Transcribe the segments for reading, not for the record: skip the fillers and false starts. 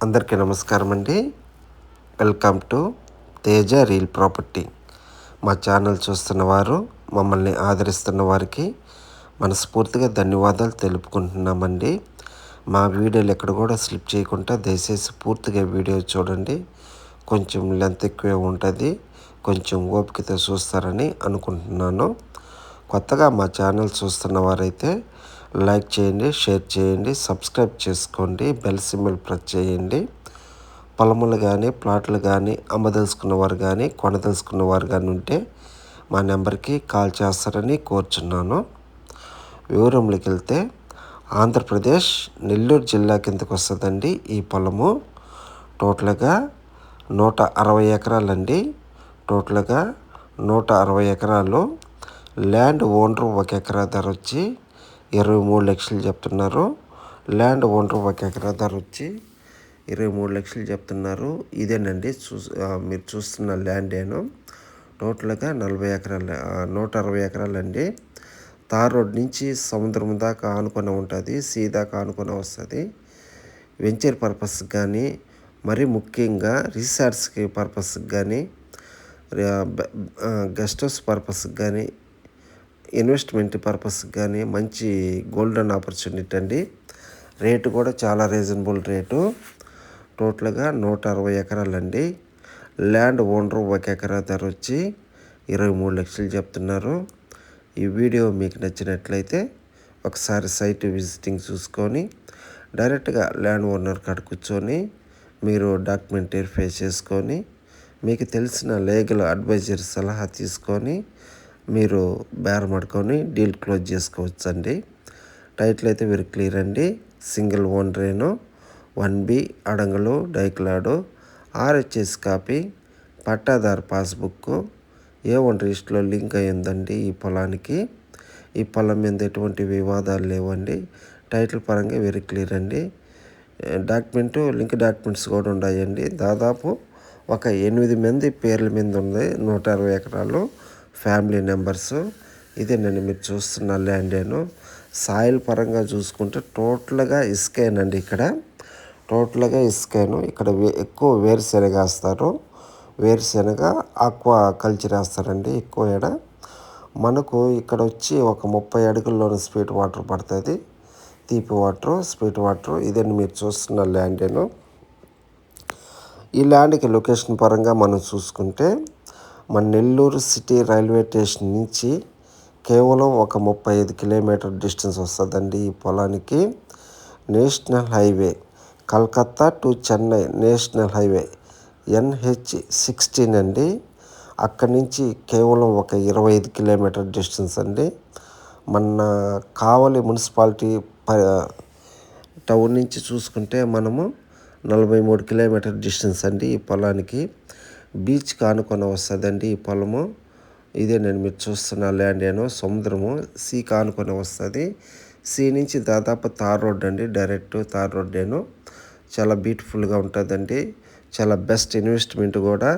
అందరికీ నమస్కారం అండి. Welcome to Teja real property. మా ఛానల్ చూస్తున్న వారు, మమ్మల్ని ఆదరిస్తున్న వారికి మనస్ఫూర్తిగా ధన్యవాదాలు తెలుపుకుంటున్నామండి. మా వీడియోలు ఎక్కడ కూడా స్లిప్ చేయకుండా దయచేసి పూర్తిగా వీడియో చూడండి. కొంచెం లెంత్ ఎక్కువే ఉంటుంది, కొంచెం ఓపికతో చూస్తారని అనుకుంటున్నాను. కొత్తగా మా ఛానల్ చూస్తున్న వారైతే లైక్ చేయండి, షేర్ చేయండి, సబ్స్క్రైబ్ చేసుకోండి, బెల్ సింబల్ ప్రెస్ చేయండి. పొలములు కానీ ప్లాట్లు కానీ అమ్మదలుచుకున్నవారు కానీ కొనదలుచుకున్నవారు కానీ ఉంటే మా నెంబర్కి కాల్ చేస్తారని కోరుచున్నాను. వివరంలోకి వెళ్తే ఆంధ్రప్రదేశ్ నెల్లూరు జిల్లా కిందకు వస్తుందండి ఈ పొలము. టోటల్గా 160 ఎకరాలండి. టోటల్గా 160 ఎకరాలు. ల్యాండ్ ఓనర్ 1 ఎకరా ధర వచ్చి 23 లక్షలు చెప్తున్నారు. ల్యాండ్ ఓనర్ 1 ఎకరా ధర వచ్చి 23 లక్షలు చెప్తున్నారు. ఇదేనండి మీరు చూస్తున్న ల్యాండ్ ఏను. టోటల్గా 160 ఎకరాలండి. తార్ రోడ్ నుంచి సముద్రం దాకా ఆనుకొని ఉంటుంది, సీ దాకా ఆనుకొని వస్తుంది. వెంచర్ పర్పస్కి కానీ, మరీ ముఖ్యంగా రిసార్ట్స్కి పర్పస్కి కానీ, గెస్ట్ హౌస్ పర్పస్కి కానీ, ఇన్వెస్ట్మెంట్ పర్పస్కి కానీ మంచి గోల్డెన్ ఆపర్చునిటీ అండి. రేటు కూడా చాలా రీజనబుల్ రేటు. టోటల్గా 160 ఎకరాలండి. ల్యాండ్ ఓనర్ 1 ఎకరా ధర వచ్చి 23 లక్షలు చెప్తున్నారు. ఈ వీడియో మీకు నచ్చినట్లయితే ఒకసారి సైట్ విజిటింగ్ చూసుకొని డైరెక్ట్గా ల్యాండ్ ఓనర్ కాడ కూర్చొని మీరు డాక్యుమెంట్ వెరిఫై చేసుకొని మీకు తెలిసిన లీగల్ అడ్వైజర్ సలహా తీసుకొని మీరు బేరమాడుకొని డీల్ క్లోజ్ చేసుకోవచ్చండి. టైటిల్ అయితే వెరీ క్లియర్ అండి. సింగిల్ ఓనరేను, 1B అడంగలు డైక్లాడు, RHS కాపీ, పట్టాదారు పాస్బుక్, A1 రిజిస్టర్లో లింక్ అయ్యిందండి ఈ పొలానికి. ఈ పొలం మీద ఎటువంటి వివాదాలు లేవండి. టైటిల్ పరంగా వెరీ క్లియర్ అండి. లింక్ డాక్యుమెంట్స్ కూడా ఉన్నాయండి. దాదాపు ఒక 8 మంది పేర్ల మీద ఉంది. 160 ఎకరాలు ఫ్యామిలీ నెంబర్స్. ఇదేనండి మీరు చూస్తున్న ల్యాండేను. సాయిల్ పరంగా చూసుకుంటే టోటల్గా ఇసుకేనండి. టోటల్గా ఇసుకేను. ఇక్కడ ఎక్కువ వేరుశెనగ వేస్తారు. వేరుశెనగ ఆక్వా కల్చర్ వేస్తారండి ఎక్కువ. మనకు ఇక్కడ వచ్చి ఒక 30 అడుగుల్లోని స్వీట్ వాటర్ పడుతుంది. తీపి వాటర్, స్వీట్ వాటర్. ఇదండి మీరు చూస్తున్న ల్యాండేను. ఈ ల్యాండ్కి లొకేషన్ పరంగా మనం చూసుకుంటే మన నెల్లూరు సిటీ రైల్వే స్టేషన్ నుంచి కేవలం ఒక 35 కిలోమీటర్ డిస్టెన్స్ వస్తుందండి ఈ పొలానికి. National highway Calcutta to Chennai national highway NH16 అండి. అక్కడి నుంచి కేవలం ఒక 25 కిలోమీటర్ డిస్టెన్స్ అండి. మన కావలి మున్సిపాలిటీ టౌన్ నుంచి చూసుకుంటే మనము 43 కిలోమీటర్ డిస్టెన్స్ అండి ఈ పొలానికి. బీచ్ కానుకొని వస్తుందండి ఈ పొలము. ఇదే నేను మీరు చూస్తున్న ల్యాండ్ ఏనో. సముద్రము సీ కానుకొని వస్తుంది. సీ నుంచి దాదాపు తార్ రోడ్ అండి, డైరెక్ట్ తార్ రోడ్ ఏనో. చాలా బ్యూటిఫుల్గా ఉంటుందండి. చాలా బెస్ట్ ఇన్వెస్ట్మెంట్ కూడా.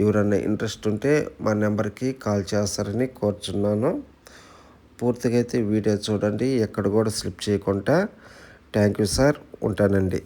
ఎవరన్నా ఇంట్రెస్ట్ ఉంటే మా నెంబర్కి కాల్ చేస్తారని కోరుచున్నాను. పూర్తిగా అయితే వీడియో చూడండి, ఎక్కడ కూడా స్లిప్ చేయకుండా. Thank you sir. ఉంటానండి.